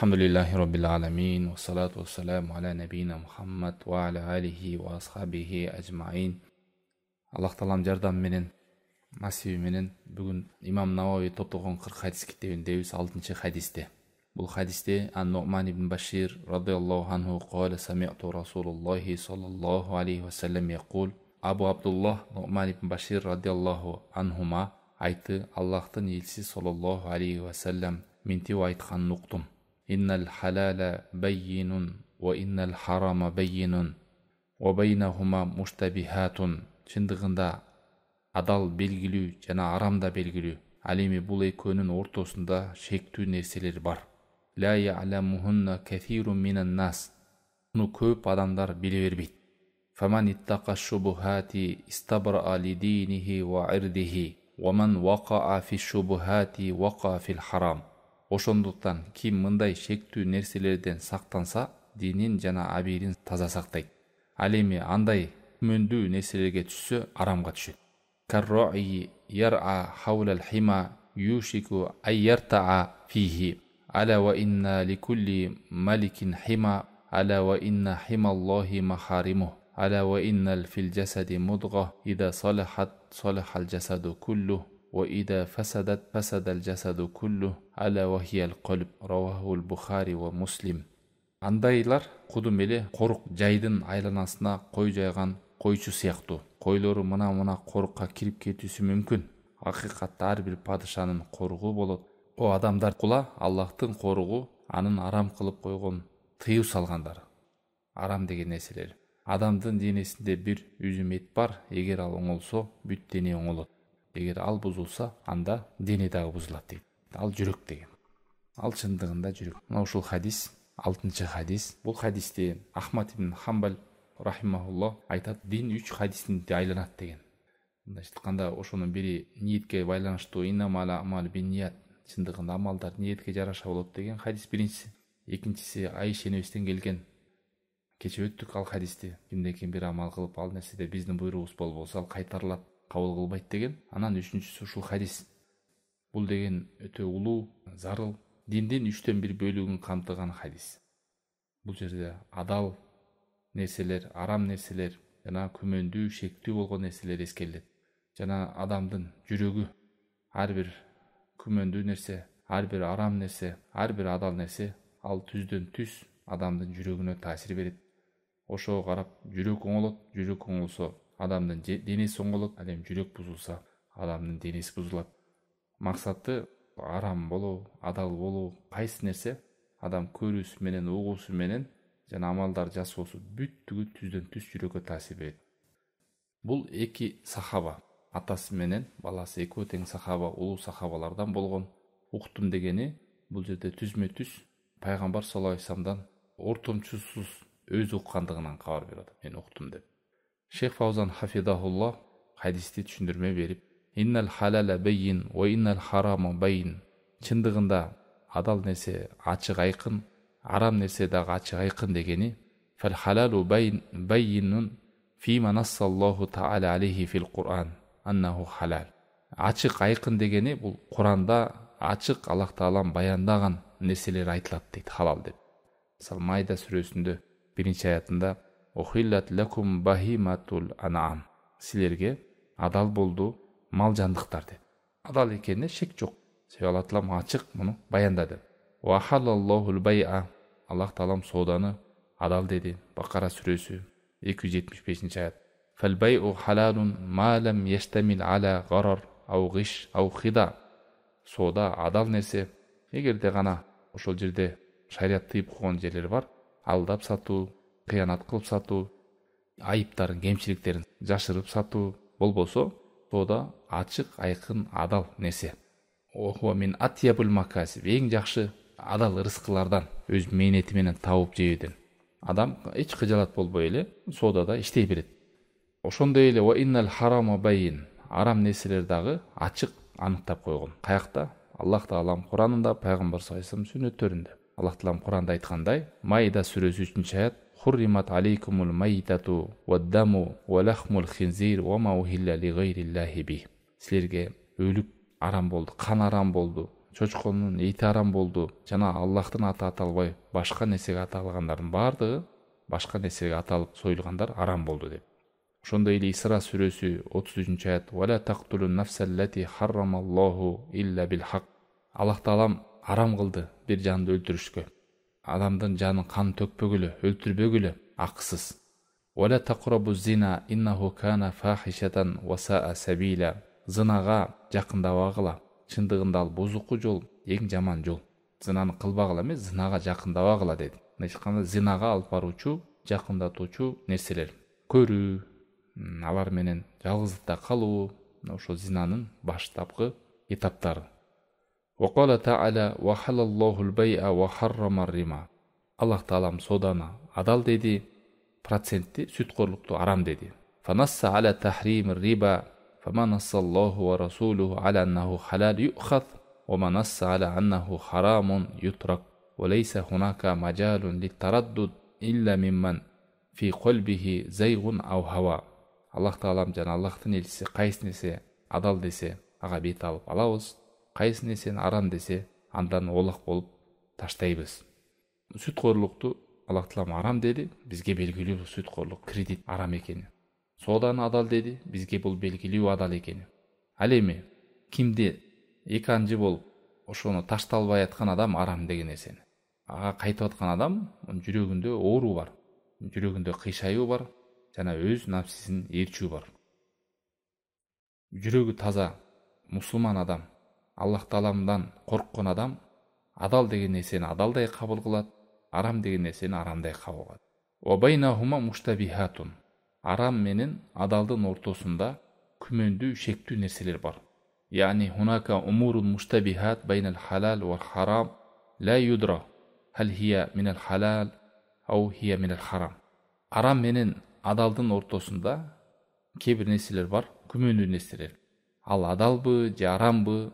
Alhamdulillahi Rabbil Alamin, wa salatu wa salamu ala nabiyina Muhammad wa ala alihi wa ashabihi ajma'in. Аллах Таалам жардам менен, насиби менен бүгүн Имам Навави топтогон 40 хадис китебиндебиз 6-чы хадисте. Бул хадисте Ан-Нуъман ибн Башир радıyallahu anhu قال سمعت رسول الله صلى الله عليه وسلم يقول. Абу Абдуллах Нуъман ибн Башир радıyallahu anhuma айтты, Аллахтын элчиси саллаллаху алейхи ва саллям ментип айтканын уктум. Иннал халала баййинун ва иннал харама баййинун ва байнахума муштабихатун. Чындыгында адал белгилүү жана арам да белгилүү. Ал эми бул экөөнүн ортосунда шектүү нерселер бар. Ла я'ламухунна кафирун минан нас. Муну көп адамдар биле бербейт. Фаман иттаqa шубухати истабра лидиниhi ва ирдихи ва ман вақаа фи шубухати вақаа фил харам. Ошондуктан ким мындай шектүү нерселерден сактанса, динин жана абийирин таза сактайт. Ал эми андай күмөндүү нерселерге түшсө, арамга түшөт. Карраи яр'a хавлал хима юшику ай яртаа фихи. Ала ва инна ликулли маликин хима. Ала ва инна хималлахи махаримух. Ала ва иннал фил жасади мудга. Ида салахат салахал жасаду куллух. Ва ида фасадат фасадал жасаду куллух. Ала ва хиял қалб. Равахул Бухари ва Муслим. Андайлар кудум эле корук жайдын айланасына кой жайган койчу сыяктуу. Койлору мына корукка кирип кетүүсү мүмкүн. Акыйкатта ар бир падышанын коругу болот. О адамдар кула Аллахтын коругу анын арам кылып койгон тыюу салгандар. Арам деген нерселер. Адамдын денесинде бир үзүм эт бар. Эгер ал оңолсо, бүт дене оңолот. Эгер ал бузулса, анда дене дагы бузулат дейт. Ал жүрөк деген. Ал чындыгында жүрөк. Мына ушул хадис 6-чы хадис. Бул хадисте Ахмад ибн Хамбал рахимахуллах айтат, дин 3 хадистин айланат деген. Мындай айтканда ошонун бири ниетке байланыштуу, иннамал амал бинният, чындыгында амалдар ниетке жараша болот деген хадис биринчиси. Экинчиси Айша энебизден келген. Кече өттүк ал хадисти. Кимде-ким бир амал кылып, ал нерседе биздин буйругубуз болбосо, ал кайтарылат, кабыл кылбайт деген. Анан үчүнчүсү ушул хадис. Бул деген өтө улуу, зарыл, диндин 3төн 1 бөлүгүн камтыган хадис. Бул жерде адал нерселер, арам нерселер, жана күмөндүү, шектүү болгон нерселер эскерилет. Жана адамдын жүрөгү ар бир күмөндүү нерсе, ар бир арам нерсе, ар бир адал нерсе, ал түздөн түз адамдын жүрөгүнө таасир берет. Ошого карап жүрөк оңолот, жүрөк оңолсо адамдын денеси оңолот, ал эми жүрөк бузулса адамдын денеси бузулат. Максаты арам болуу, адал болуу, кайсы нерсе адам көрүүсү менен, угуусу менен жана амалдар жасоосу бүттүгү түздөн түз жүрөккө таасир берет. Бул эки сахаба, атасы менен баласы экөө тең сахаба, улуу сахабалардан болгон. Уктум дегени бул жерде түзмө түз пайгамбар саллаллаху алейхи вассаламдан ортомчусуз өз уккандыгынан кабар берет. Мен уктум деп. Шейх Фаузан хафидахуллах хадисти түшүндүрмө берип, иннал халала байин ва иннал харама байин. Чындыгында адал нерсе ачык айкын, арам нерсе дагы ачык айкын дегени. Фал халалу байинун фима нассаллаху таала алейхи фил Кур'ан аннаху халал. Ачык айкын дегени бул Куранда ачык Аллах Таалам баяндаган нерселер айтылат дейт, халал деп. Мисалы Майда сүрөсүндө 1-аятында Ухиллат лакум бахиматул ан'ам. Силерге адал болду мал жандыктар деп. Адал экенине шек жок. Себеби Аллах Таалам ачык муну баяндады. Ва халаллахул бай'a. Аллах Таалам сооданы адал деди. Бакара сүрөсү 275-аят. Фал бай'у халалун ма лам яштамил ала гарар ау гиш ау хида. Соода адал нерсе, эгерде гана ошол жерде шарият тыйып койгон жерлер бар, алдап сатуу, кыянат кылып сатуу, айыптарын, кемчиликтерин жашырып сатуу болбосо, соода ачык, айкын, адал нерсе. Охуа мин атьябул макасиб, эң жакшы адал ырыскылардан, өз мээнети менен табып жеүүдөн. Адам эч кыжалат болбой эле соодада иштей берет. Ошондой эле ва иннал харама байин, арам нерселер дагы ачык аныктап койгон. Каякта? Аллах Таалам Куранында, пайгамбар саллаллаху алейхи вассалам сүннөттөрүндө. Аллах Таалам Куранда айткандай, Майда сүрөсү 3-аят, Хурримат алейкумул майитату ваддаму ва лахмул хинзир ва ма ухилля ли гайриллахи би. Силерге өлүк арам болду, кан арам болду, чочконун эти арам болду, жана Аллахтын аты аталбай башка нерсеге аталгандардын баардыгы, башка нерсеге аталып союлгандар арам болду деп. Ошондой эле Исра сүрөсү 33 аят: "Вала тактулун нафсаллати харрамаллаху илля бил хак". Аллах таалам арам кылды бир жанды өлтүрүшкө. Адамдын жанын кан төкпөгүлө, өлтүрбөгүлө акысыз. "Вала тaqrabu zina innahu kana fahishatan wa sa'a sabila". Зынага жакындабагыла. Чындыгында ал бузуку жол, эң жаман жол. Зынаны кылбагыла эмес, зынага жакындабагыла деди. Мындайча зынага алып баруучу, жакындатуучу нерселер. Көрүү, алар менен жалгыздыкта калуу, ошо зинанын баштапкы этаптары. وقال تعالى وحل الله البيع وحرم الربا. Аллах таалам соданы адал деди, процентти, сүткорлукту арам деди. فنص على تحريم الربا فما نص الله ورسوله على أنه حلال يؤخذ وما نص على أنه حرام يترك وليس هناك مجال للتردد إلا ممن في قلبه زيغ أو هوى. Аллах таалам жана Аллахтын элчиси кайсы нерсе адал десе ага бет алып алабыз, кайсы нерсени арам десе андан оолак болуп таштайбыз. Сүткорлукту Аллах таалам арам деди, бизге белгилүү сүткорлук, кредит арам экени. Соданы адал деди, бизге бул белгилүү адал экени. Ал эми кимди эканчы болуп ошону ташталбай аткан адам арам деген нерсени ага кайтып аткан адам жүрөгүндө оору бар, жүрөгүндө кыйшаюу бар, жана өз напсисин ээрчүү бар. Жүрөгү таза мусулман адам, Аллах тааламдан корккон адам адал деген нерсени адалдай кабыл кылат, арам деген нерсени арамдай кабыл кылат. Ва байнахума муштабихатун. Арам менен адалдын ортосунда күмөндүү, шектүү нерселер бар. Yani hunaka umurun mushtabihat baynal halal wal haram la yudra hal hiya minal halal aw hiya minal haram. Арам менен адалдын ортосунда кээ бир нерселер бар, күмөндүү нерселер. Ал адалбы же арамбы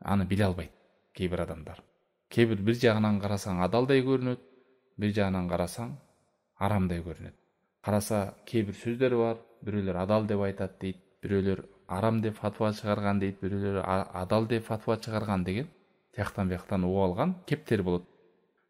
аны биле албайт кээ бир адамдар. Кээ бир жагынан карасаң адалдай көрүнөт, бир жагынан карасаң арамдай көрүнөт. Караса кээ бир сөздөр бар, бирөөлөр адал деп айтат дейт, бирөөлөр арам деп фатва чыгарган дейт, бирөөлөр адал деп фатва чыгарган деген тияктан бияктан угуп алган кептер болот.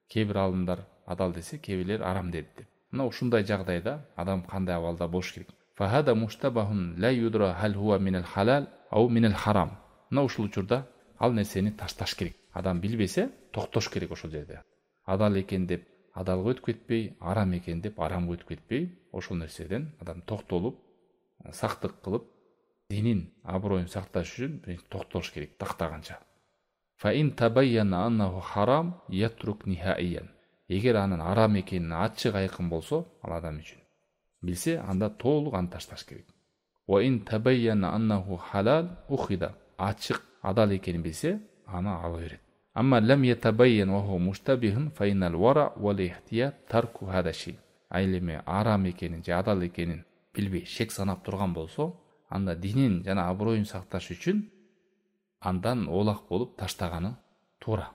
Кээ бир алымдар адал десе, кээ бирлер арам деди деп. Мына ушундай жагдайда адам кандай абалда болуш керек? Фахада муштабахун ла юдра хал хуа минал халал ау минал харам. Мына ушул учурда ал нерсени ташташ керек. Адам билбесе токтош керек ошол жерде. Адал экен деп адалга өтүп кетпей, арам экен деп арамга өтүп кетпей, ошол нерседен адам токтолуп, сактык кылып, динин аброюн сакташ үчүн токтолуш керек тактаганча. Fa in tabayyana annahu haram yatruk nihaiyan. Эгер анын арам экенин ачык айкын болсо, ал адам үчүн билсе, анда толук аны ташташ керек. Wa in tabayyana annahu halal ukhida. Ачык адал экенин билсе, аны ала берет. Amma lam yatabayyan wa huwa mushtabihun fa innal wara wal ihtiyat tarku hada shay. Айлеме арам экенин же адал экенин билбей шек санап турган болсо, анда динин жана аброюн сакташ үчүн андан оолак болуп таштаганы туура.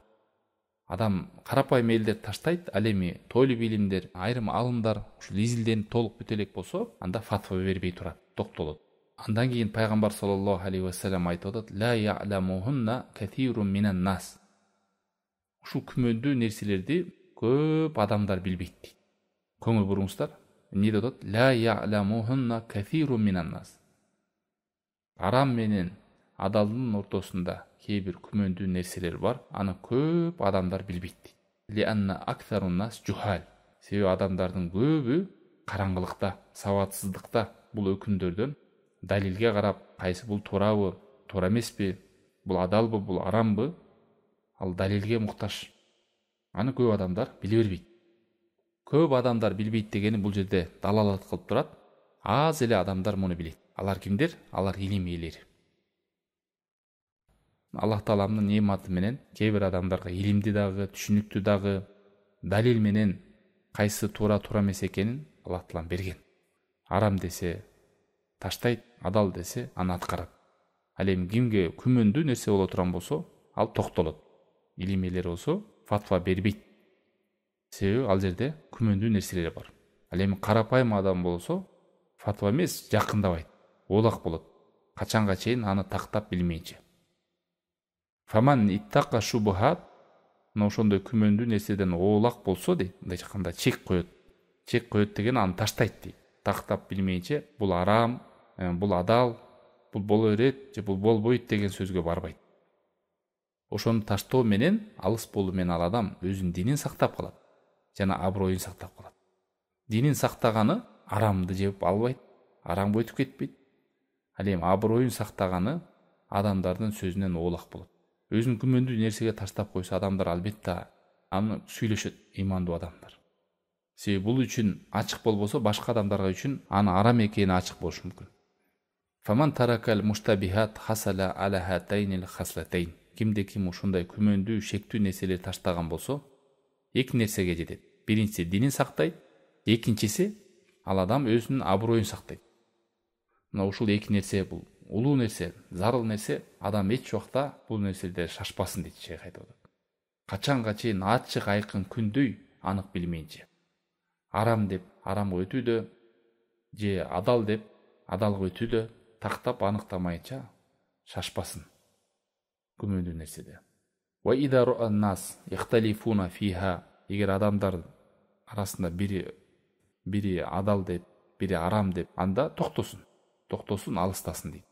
Адам карапайым элдер таштайт, ал эми тойлуу билимдер, айрым алымдар ушул изилденип толук бүтө элек болсо, анда фатва бербей турат, токтолот. Андан кийин пайгамбар саллаллаху алейхи ва саллям айтып атат: "Ла я'ламухунна катирун минан нас". Ушул күмөндүү нерселерди көп адамдар билбейт дейт. Көңүл буруңуздар, эмне деп атат? Ла я'ламухунна катирун минан нас. Арам менен адалдын ортосунда кээ бир күмөндүү нерселер бар, аны көп адамдар билбейт дейт. Ли анна аксарун нас жухал. Себеби адамдардын көбү караңгылыкта, сабатсыздыкта бул өкүмдөрдөн далилге карап, кайсы бул туурабы, туура эмеспи, бул адалбы, бул арамбы, ал далилге муктаж. Аны көп адамдар биле бербейт. Көп адамдар билбейт дегени бул жерде далалат кылып турат. Аз эле адамдар муну билет. Алар кимдер? Алар илим ээлери. Аллах Тааламдын нематы менен кээ бир адамдарга илимди дагы, түшүнүктүү дагы, далил менен кайсы туура эмес экенин Аллах Таалам берген. Арам десе таштайт, адал десе аны аткарат. Ал эми кимге күмөндүү нерсе боло турган болсо, ал токтолот. Илим ээлери болсо фатва бербейт. Себеби ал жерде күмөндүү нерселер бар. Ал эми карапайым адам болсо фатва эмес, жакындабайт, оолак болот. Качанга чейин аны тактап билмейинче. Фаман иттака шубухат, мына ошондой күмөндүү нерседен оолак болсо дейт, мындай айтканда чек коет. Чек коет деген аны таштайт дейт. Тактап билмейинче бул арам, бул адал, бул боло берет же бул болбойт деген сөзгө барбайт. Ошону таштоо менен алыс болуу менен ал адам өзүнүн динин сактап калат жана аброюн сактап калат. Динин сактаганы арамды жеп албайт, арамга өтүп кетпейт. Ал эми аброюн сактаганы адамдардын сөзүнөн оолак болот. Өзүн күмөндүү нерсеге таштап койсо адамдар албетте аны сүйлөшөт, имандуу адамдар. Себеби бул үчүн ачык болбосо башка адамдарга үчүн аны арам экени ачык болушу мүмкүн. Фаман таракал муштабихат хасала аля хатайнил хаслатайн. Кимде ким ушундай күмөндүү, шектүү нерселерди таштаган болсо, эки нерсеге жетет. Биринчиси динин сактайт, экинчиси ал адам өзүнүн аброюн сактайт. Мына ушул эки нерсе бул улуу нерсе, зарыл нерсе, адам эч убакта бул нерселерде шашпасын дейт шейх айтып атат. Качанга чейин ачык айкын күндөй анык билмейинче. Арам деп арамга өтүүдө же адал деп адалга өтүүдө тактап аныктамайынча шашпасын күмөндүү нерседе. Ва ида ру'ан-нас ихталифуна фиха, эгер адамдар арасында бири адал деп, бири арам деп, анда токтосун, алыстасын дейт.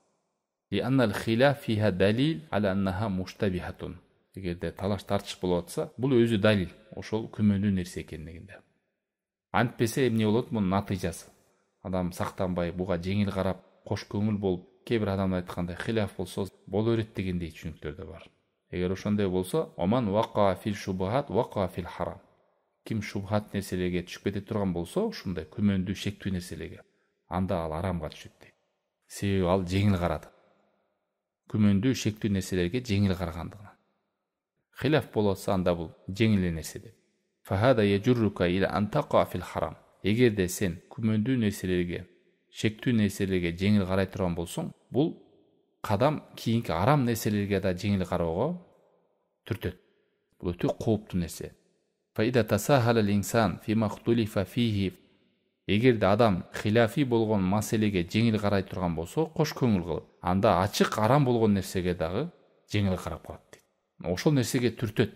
Ли аннал хилаф фиха далил аля аннаха муштабихатун. Эгерде талаш тартыш болуп атса, бул өзү далил, ошол күмөндүү нерсе экендигинде. Антпесе эмне болот мунун натыйжасы? Адам сактанбай, буга жеңил карап, кош көңүл болуп, кээ бир адамдар айткандай хилаф болсо боло берет дегендей түшүнүктөр да бар. Эгер ошондой болсо, оман вака фил шубхат вака фил харам. Ким шубхат нерселерге түшүп кете турган болсо, ушундай күмөндүү, шектүү нерселерге, анда ал арамга түшөт дейт. Себеби ал жеңил карады. Күмөндүү, шектүү нерселерге жеңил карагандыгынан. Хилаф болуп атса, анда бул жеңил нерсе деп. Фахада яжуррука иля антака фил харам. Эгерде сен күмөндүү нерселерге, шектүү нерселерге жеңил карай турган болсоң, бул кадам кийинки арам нерселерге да жеңил кароого түртөт. Бул өтө кооптуу нерсе. Фаида тасахала л-инсан фима хтулифа фихи. Эгерде адам хилафи болгон маселеге жеңил карай турган болсо, кош көңүл кылып, анда ачык арам болгон нерсеге дагы жеңил карап калат дейт. Ошол нерсеге түртөт.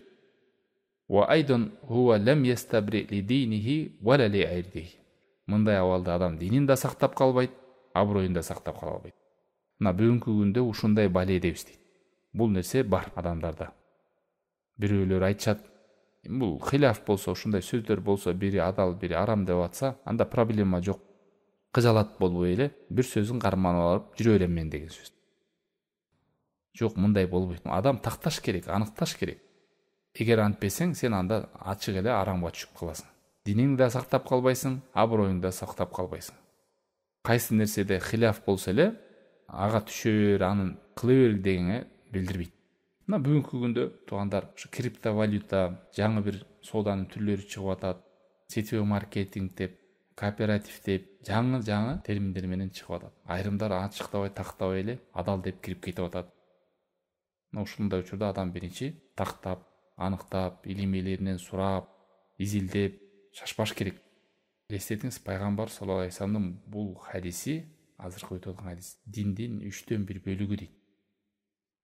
Ва айдан хуа лам ястабри ли динихи вала ли айрдихи. Мындай абалда адам динин да сактап калбайт, аброюн да сактап кала албайт. Мына бүгүнкү күндө ушундай бале эдебиз дейт. Бул нерсе бар адамдарда. Бирөөлөр айтышат, бул хилаф болсо, ушундай сөздөр болсо, бири адал, бири арам деп атса, анда проблема жок. Кыжалат болбой эле бир сөзүн карманып алып жүрө берем мен деген сөз. Жок, мындай болбойт. Адам такташ керек, аныкташ керек. Эгер антпесең, сен анда ачык эле арамга түшүп каласың. Динingди да сактап калбайсың, аброюңду да сактап калбайсың. Кайсы нерседе хилаф болсо эле, ага түшө бер, аны кыла бер дегенге билдирбейт. Мына бүгүнкү күндө туугандар, ушу криптовалюта, жаңы бир сооданын түрлөрү чыгып атат. Сетевой маркетинг деп, кооператив деп, жаңы терминдер менен чыгып атат. Айрымдар ачыктабай, тактабай эле адал деп кирип кетип атат. Мына ушундай учурда адам биринчи тактап, аныктап, илим ээлеринен сурап, изилдеп, шашпаш керек. Элестетиңиз, пайгамбар саллаллаху алейхи вассаламдын бул хадиси, азыркы өтүп аткан хадис, диндин 3/1 бөлүгү дейт.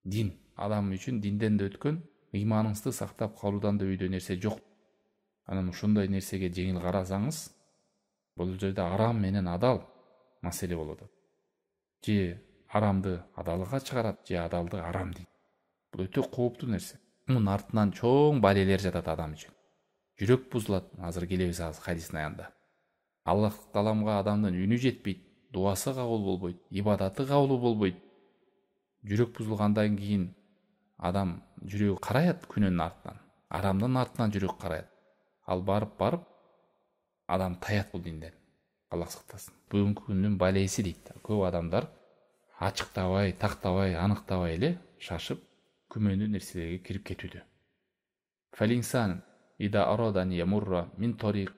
Дин адам үчүн динден да өткөн, ыйманыңызды сактап калуудан да өйдө нерсе жок. Анан ушундай нерсеге жеңил карасаңыз, бул жерде арам менен адал маселе болот. Же арамды адалга чыгарат, же адалды арам дейт. Бул өтө кооптуу нерсе. Мунун артынан чоң балелер жатат адам үчүн. Жүрөк бузулат, азыр келебиз хадистин аягында. Аллах таламга адамдын үнү жетпейт, дуасы кабыл болбойт, ибадаты кабыл болбойт. Жүрөк бузулгандан кийин адам жүрөгү караят күнөөнүн артынан, арамдын артынан жүрөк караят. Ал барып адам таят бул динден. Аллах сактасын. Бүгүнкү күндүн балеси дейт. Көп адамдар ачыктабай, тактабай, аныктабай эле шашып, күмөндүү нерселерге кирип кетүүдө. Фалинсан ида арадан ямурра мин тарик.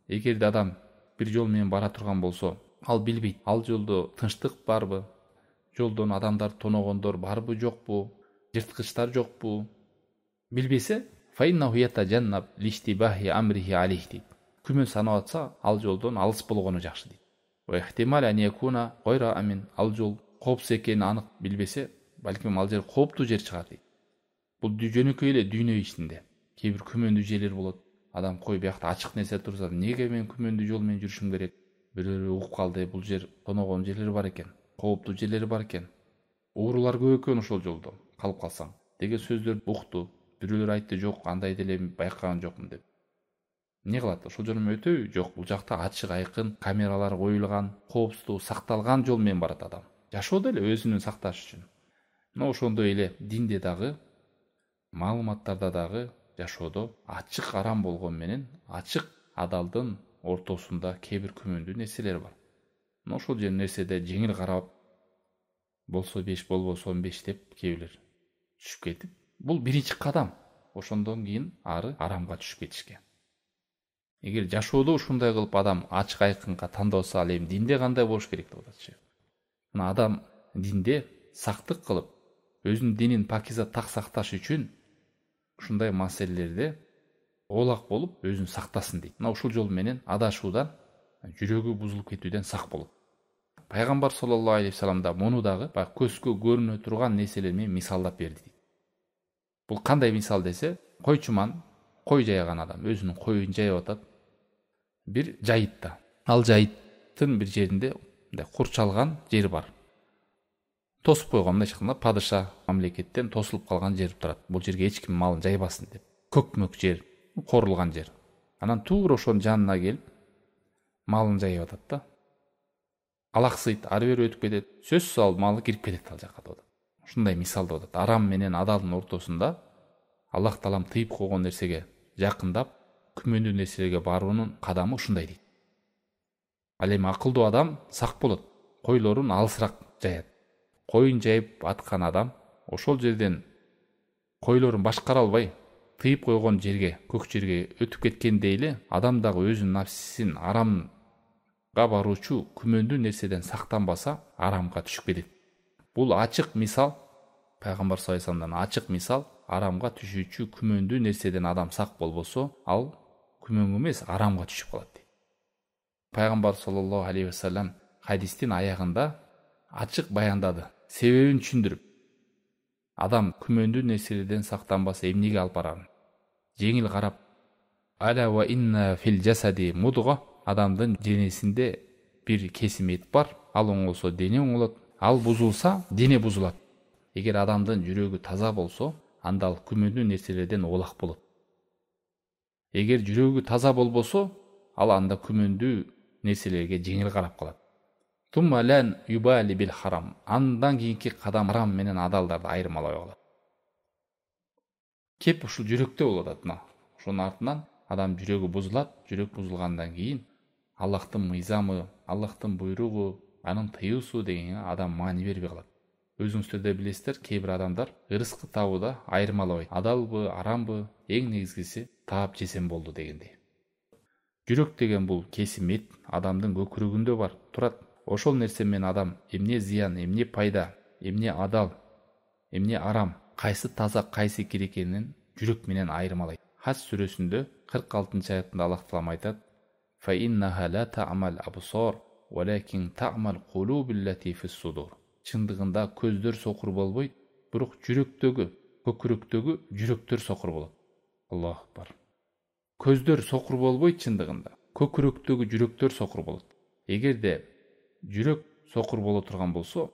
Эгерде адам бир жол менен бара турган болсо, ал билбейт, ал жолдо тынчтык барбы, жолдон адамдар тоногондор барбы, жокпу, жырткычтар жокпу, билбесе, фаиннаху ятажаннаб лиштибахи амрихи алейх дейт. Күмөн санап атса, ал жолдон алыс болгону жакшы дейт. Ва ихтимал ан якуна гайра амин, ал жол коопсуз экенин анык билбесе, балким ал жер кооптуу жер чыгар дейт. Бул жөнөкөй эле дүйнө ичинде кээ бир күмөндүү жерлер болот. Адам кой биякта ачык нерсе турса, неге мен күмөндүү жол менен жүрүшүм керек? Бирөө угуп калды, бул жер тоногон жерлери бар экен, кооптуу жерлери бар экен. Уурулар көп экен ошол жолдо калып калсаң деген сөздөрдү укту. Бирөөлөр айтты, жок, андай деле байкаган жокмун деп. Не кылат? Ошол жол менен өтөбү? Жок, бул жакта ачык айкын камералар коюлган, коопсуздугу сакталган жол менен барат адам. Жашоодо эле өзүнүн сакташ үчүн. Мына ошондой эле динде дагы, маалыматтарда дагы, жашоодо ачык арам болгон менен ачык адалдын ортосунда кээ бир күмөндүү нерселер бар. Мына ошол жер нерседе жеңил карап, болсо 5, болбосо 15 деп кээ бирлер түшүп кетип, бул биринчи кадам. Ошондон кийин ары арамга түшүп кетишкен. Эгер жашоодо ушундай кылып адам ачык айкынга тандалса, ал эми динде кандай болуш керек деп атат. Мына адам динде сактык кылып, өзүнүн динин пакиза так сакташ үчүн ушундай маселелерде оолак болуп өзүн сактасын дейт. Мына ушул жол менен адашуудан, жүрөгү бузулуп кетүүдөн сак болот. Пайгамбар саллаллаху алейхи вассалам да муну дагы көзгө көрүнө турган нерселер менен мисалдап берди дейт. Бул кандай мисал десе, койчуман, кой жайган адам өзүнүн коюн жайып атат. Бир жайытта. Ал жайыттын бир жеринде курчалган жер бар. Тосуп койгон, мындайча айтканда, падыша мамлекеттен тосулуп калган жер турат. Бул жерге эч ким малын жайбасын деп. Көкмөк жер, корулган жер. Анан туура ошонун жанына келип, малын жайып атат да. Алаксыйт, ары бери өтүп кетет. Сөзсүз ал малы кирип кетет ал жака деп атат. Ушундай мисал деп атат. Арам менен адалдын ортосунда Аллах таалам тыйып койгон нерсеге жакындап, күмөндүү нерселерге баруунун кадамы ушундай дейт. Ал эми акылдуу адам сак болот, койлорун алысыраак жаят. Коюн жайып аткан адам ошол жерден койлорун башкара албай, тыйып койгон жерге, көк жерге өтүп кеткендей эле, адам дагы өзүнүн нафсисин арамга баруучу күмөндүү нерседен сактанбаса, арамга түшүп кетет. Бул ачык мисал, Пайгамбар саллаллаху алейхи вассаламдан ачык мисал, арамга түшүүчү күмөндүү нерседен адам сак болбосо, ал күмөнгө эмес, арамга түшүп калат дейт. Пайгамбар саллаллаху алейхи вассалам хадистин аягында ачык баяндады, себебин түшүндүрүп. Адам күмөндүү нерселерден сактанбаса эмнеге алып барарын жеңил карап, аля ва инна фил жасади мудга, адамдын денесинде бир кесим эт бар, ал оңолсо дене оңолот, ал бузулса дене бузулат. Эгер адамдын жүрөгү таза болсо, анда ал күмөндүү нерселерден оолак болот. Эгер жүрөгү таза болбосо, ал анда күмөндүү нерселерге жеңил карап калат. Тумма лан юбали бил харам. Андан кийинки кадам харам менен адалдарды айырмалай алат. Кеп ушул жүрөктө болот атына. Ошонун артынан адам жүрөгү бузулат, жүрөк бузулгандан кийин Аллахтын мыйзамы, Аллахтын буйругу, анын тыюусу дегенге адам маани бербей калат. Өзүңүздөр да билесиздер, кээ бир адамдар ырыскы табууда айырмалабайт. Адалбы, арамбы, эң негизгиси таап жесем болду дегендей. Жүрөк деген бул кесим эт адамдын көкүрөгүндө бар, турат. Ошол нерсе менен адам эмне зыян, эмне пайда, эмне адал, эмне арам, кайсы таза, кайсы кир экенин жүрөк менен айырмалайт. Хас сүрөсүндө 46-аятында Аллах таалам айтат: "Фа иннаха ла та'мал абсар, валакин та'мал кулубиллати фис-судур." Чындыгында көздөр сокур болбойт, бирок жүрөктөгү, көкүрөктөгү жүрөктөр сокур болот. Аллаху акбар. Көздөр сокур болбойт чындыгында, көкүрөктөгү жүрөктөр сокур болот. Эгерде жүрөк сокур боло турган болсо,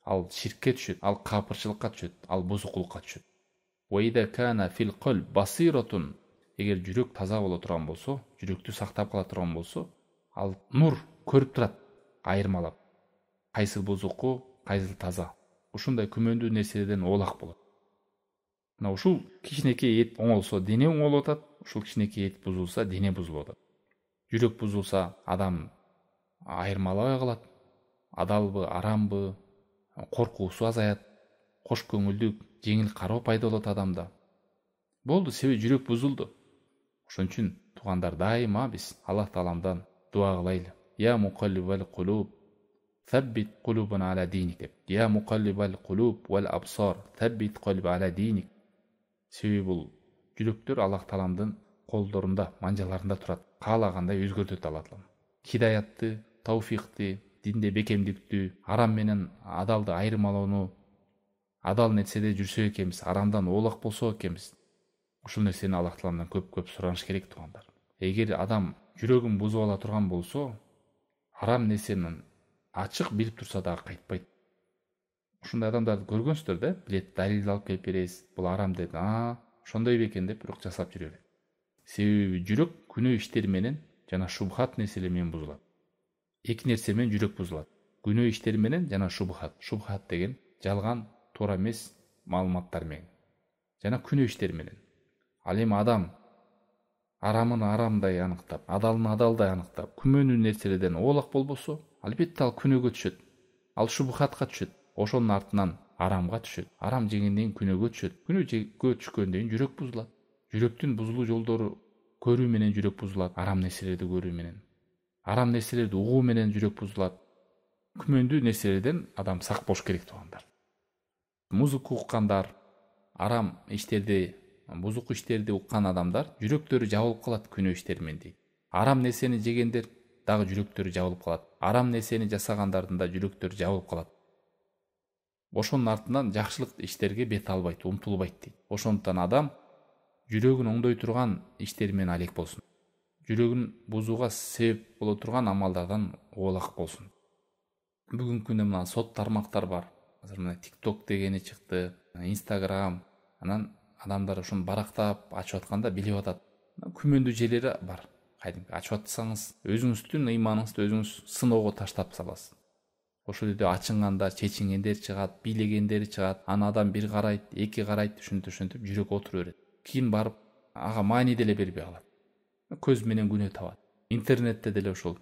ал ширкке түшөт, ал капырчылыкка түшөт, ал бузукулукка түшөт. Вайда кана фил калб басиратун. Эгер жүрөк таза боло турган болсо, жүрөктү сактап кала турган болсо, ал нур көрүп турат, айырмалап. Кайсы бузуку, кайсы таза. Ушундай күмөндүү нерселерден оолак болот. Мына ушул кичинекей эт оңолсо дене оңолуп атат, ушул кичинекей эт бузулса дене бузулуп атат. Жүрөк бузулса адам айырмалабай калат. Адалбы, арамбы, коркуусу азаят, кош көңүлдүк, жеңил кароо пайда болот адамда. Болду, себеби жүрөк бузулду. Ошон үчүн туугандар, дайыма биз Аллах тааламдан дуа кылайлы. Я мукаллибал кулуб, тhabбит кулубана аля диник деп. Я мукаллибал кулуб вал абсар, тhabбит калби аля диник. Себеби бул жүрөктөр Аллах тааламдын колдорунда, манжаларында турат. Каалагандай өзгөртөт Аллах таалам. адал нерседе жүрсөк экенбиз, арамдан оолак болсок экенбиз. Ушул нерсени Аллах Тааландан көп сураныш керек туугандар. Эгер адам жүрөгүн бузуп ала турган болсо, арам нерсенин ачык билип турса дагы кайтпайт. Ушундай адамдарды көргөнсүздөр да, билет, далил алып келип бересиз, бул арам деп, ошондой бекен деп бирок жасап жүрө берет. Себеби жүрөк күнөө иштери менен жана шубхат нерселер менен бузулат. Эки нерсе менен жүрөк бузулат. Күнөө иштери менен жана шубхат. Шубхат деген жалган, туура эмес маалыматтар менен жана күнөө иштери менен. Ал эми адам арамын арамдай аныктап, адалын адалдай аныктап, күмөнүү нерселерден оолак болбосо, албетте ал күнөөгө түшөт. Ал шубхатка түшөт. Ошонун артынан арамга түшөт. Арам жегенден кийин күнөөгө түшөт. Күнөөгө түшкөндөн кийин жүрөк бузулат. Жүрөктүн бузулуу жолдору көрүү менен жүрөк бузулат. Арам нерселерди көрүү менен. Арам нерселерди угуу менен жүрөк бузулат. Күмөндүү нерселерден адам сак болуш керек туугандар. Музыка уккандар, арам иштерди, бузук иштерди уккан адамдар жүрөктөрү жабылып калат күнөө иштери менен дейт. Арам нерсени жегендер дагы жүрөктөрү жабылып калат. Арам нерсени жасагандардын да жүрөктөрү жабылып калат. Ошонун артынан жакшылык иштерге бет албайт, умтулбайт дейт. Ошондуктан адам жүрөгүн оңдой турган иштери менен алек болсун. Жүрөгүн бузууга себеп боло турган амалдардан оолак болсун. Бүгүнкү күндө мына сот тармактар бар. Азыр мына TikTok дегени чыкты, Instagram. Анан адамдар ошону барактап ачып атканда билип атат. Күмөндүү жерлери бар. Кайдымкы ачып атсаңыз, өзүңүздүн ыйманыңызды өзүңүз сыноого таштап саласыз. Ошол жерде ачынганда чечингендер чыгат, бийлегендери чыгат. Аны адам бир карайт, эки карайт, ушинтип жүрөк отура берет. Кийин барып ага маани деле бербей калат. Көз менен күнөө табат. Интернетте деле ошол.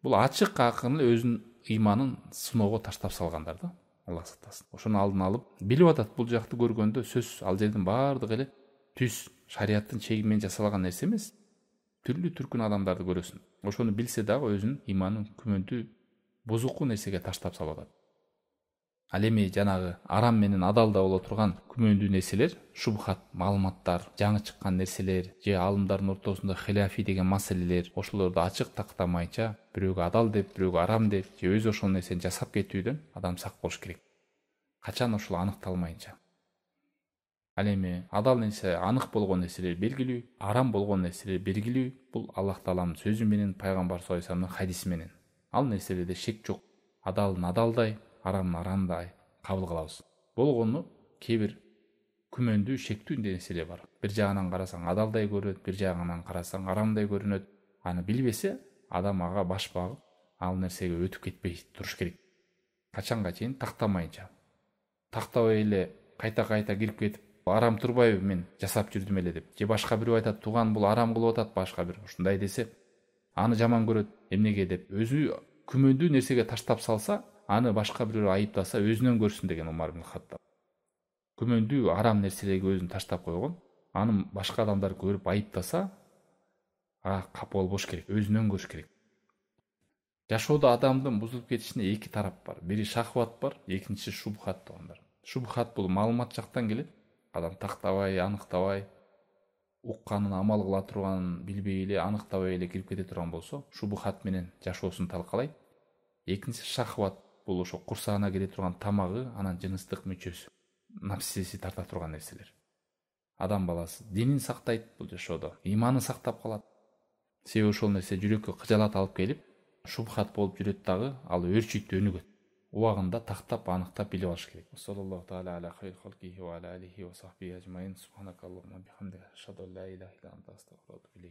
Бул ачык акырын өзүнүн ыйманын сыноого таштап салгандар да. Алла сактасын. Ошону алдын алып, билип атат бул жакты көргөндө сөз ал жердин баардыгы эле түз шариаттын чеги менен жасалган нерсе эмес. Түрлүү түркүн адамдарды көрөсүң. Ошону билсе дагы өзүнүн ыйманын күмөндүү бузуку нерсеге таштап салып атат. Ал эми жанагы арам менен адалда боло турган күмөндүү нерселер, шубхат, маалыматтар, жаңы чыккан нерселер, же алымдардын ортосунда хилафи деген маселелер, ошолорду ачык тактамайча, бирөөгө адал деп, бирөөгө арам деп, же өзү ошол нерсени жасап кетүүдөн адам сак болуш керек. Качан ошол аныкталмайынча. Ал эми адал нерсе, анык болгон нерселер белгилүү, арам болгон нерселер белгилүү. Бул Аллах Тааланын сөзү менен, пайгамбар саллаллаху алейхи вассаламдын хадиси менен. Ал нерселерде шек жок. Адалын адалдай, арамын арамдай кабыл кылабыз. Болгону кээ бир күмөндүү, шектүү нерселер бар. Бир жагынан карасаң адалдай көрүнөт, бир жагынан карасаң арамдай көрүнөт. Аны билбесе, адам ага баш багып, ал нерсеге өтүп кетпей туруш керек. Качанга чейин тактамайынча. Тактабай эле кайта кирип кетип, арам турбайбы мен жасап жүрдүм эле деп. Же башка бирөө айтат, туган бул арам кылып атат, башка бир. Ушундай десе, аны жаман көрөт. Эмнеге деп өзү күмөндүү нерсеге таштап салса, аны башка бирөө айыптаса өзүнөн көрсүн деген Умар ибн Хаттаб. Күмөндүү арам нерселерге өзүн таштап койгон, аны башка адамдар көрүп айыптаса, капа болбош керек, өзүнөн көрүш керек. Жашоодо адамдын бузулуп кетишине эки тарап бар. Бири шахват бар, экинчиси шубхат туугандар. Шубхат бул маалымат жактан келет. Адам тактабай, аныктабай, укканын амал кыла турганын билбей эле, аныктабай эле кирип кете турган болсо, шубхат менен жашоосун талкалайт. Экинчиси шахват, бул ошо курсагына кире турган тамагы, анан жыныстык мүчөсү, напсиси тарта турган нерселер. Адам баласы динин сактайт бул жашоодо, ыйманын сактап калат. Себеби ошол нерсе жүрөккө кыжалат алып келип, шубхат болуп жүрөт дагы, ал өрчүйт, өнүгөт. Убагында тактап, аныктап билип алыш керек. Саллаллаху тааля аля хайр халкихи ва аля алихи ва сахбихи ажмаин. Субханакаллахумма бихамдика, ашхаду ан ла иляха илля анта, астагфирука ва атубу илейк.